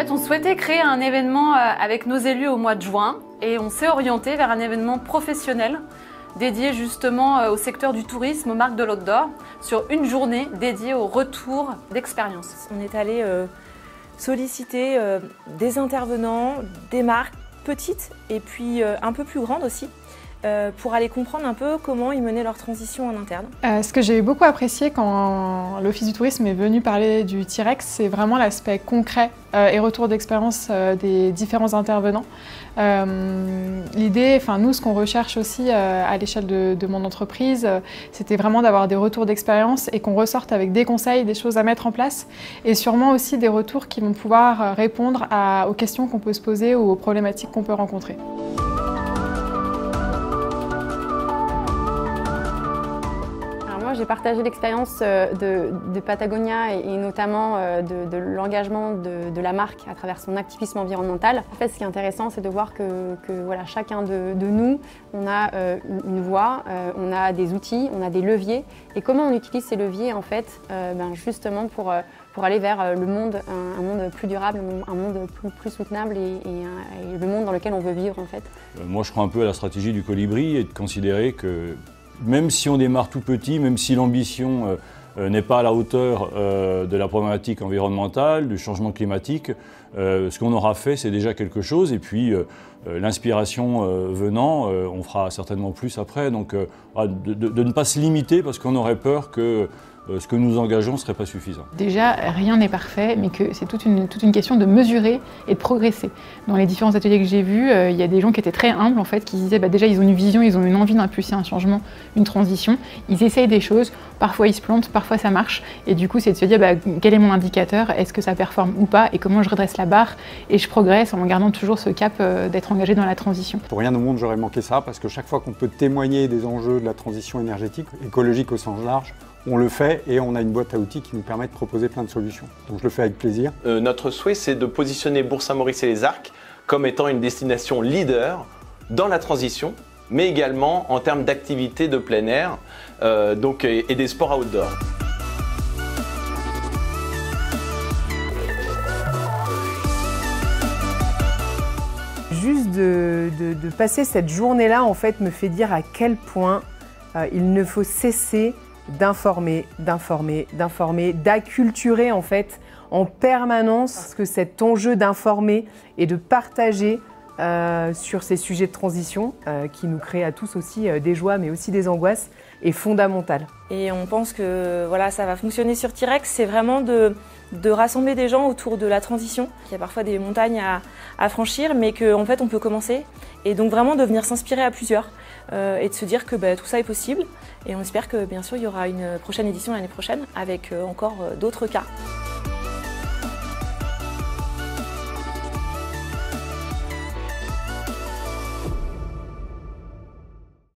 fait, on souhaitait créer un événement avec nos élus au mois de juin et on s'est orienté vers un événement professionnel dédié justement au secteur du tourisme, aux marques de l'outdoor, sur une journée dédiée au retour d'expérience. On est allé solliciter des intervenants, des marques petites et puis un peu plus grandes aussi, pour aller comprendre un peu comment ils menaient leur transition en interne. Ce que j'ai beaucoup apprécié quand l'Office du tourisme est venu parler du T-Rex, c'est vraiment l'aspect concret et retour d'expérience des différents intervenants. L'idée, nous, ce qu'on recherche aussi à l'échelle de mon entreprise, c'était vraiment d'avoir des retours d'expérience et qu'on ressorte avec des conseils, des choses à mettre en place et sûrement aussi des retours qui vont pouvoir répondre aux questions qu'on peut se poser ou aux problématiques qu'on peut rencontrer. J'ai partagé l'expérience de Patagonia et notamment de l'engagement de la marque à travers son activisme environnemental. En fait, ce qui est intéressant, c'est de voir que voilà, chacun de nous, on a une voix, on a des outils, on a des leviers. Et comment on utilise ces leviers, en fait, justement pour aller vers le monde, un monde plus durable, un monde plus soutenable et le monde dans lequel on veut vivre, en fait. Moi, je crois un peu à la stratégie du colibri et de considérer que même si on démarre tout petit, même si l'ambition n'est pas à la hauteur de la problématique environnementale, du changement climatique, ce qu'on aura fait, c'est déjà quelque chose. Et puis, l'inspiration venant, on fera certainement plus après. Donc, de ne pas se limiter parce qu'on aurait peur que ce que nous engageons ne serait pas suffisant. Déjà, rien n'est parfait, mais que c'est toute une question de mesurer et de progresser. Dans les différents ateliers que j'ai vus, il y a des gens qui étaient très humbles, en fait, qui disaient déjà ils ont une vision, ils ont une envie d'impulser un changement, une transition. Ils essayent des choses, parfois ils se plantent, parfois ça marche. Et du coup, c'est de se dire quel est mon indicateur, est-ce que ça performe ou pas, et comment je redresse la barre et je progresse en gardant toujours ce cap d'être engagé dans la transition. Pour rien au monde, j'aurais manqué ça, parce que chaque fois qu'on peut témoigner des enjeux de la transition énergétique, écologique au sens large, on le fait et on a une boîte à outils qui nous permet de proposer plein de solutions. Donc je le fais avec plaisir. Notre souhait, c'est de positionner Bourg-Saint-Maurice et les Arcs comme étant une destination leader dans la transition, mais également en termes d'activités de plein air et des sports outdoor. Juste de passer cette journée-là, en fait, me fait dire à quel point il ne faut cesser d'informer, d'acculturer en fait en permanence, parce que cet enjeu d'informer et de partager sur ces sujets de transition qui nous créent à tous aussi des joies mais aussi des angoisses est fondamental. Et on pense que voilà, ça va fonctionner sur T-Rex, c'est vraiment de rassembler des gens autour de la transition. Il y a parfois des montagnes à franchir, mais qu'en fait on peut commencer. Et donc vraiment de venir s'inspirer à plusieurs et de se dire que tout ça est possible. Et on espère que bien sûr il y aura une prochaine édition l'année prochaine avec encore d'autres cas.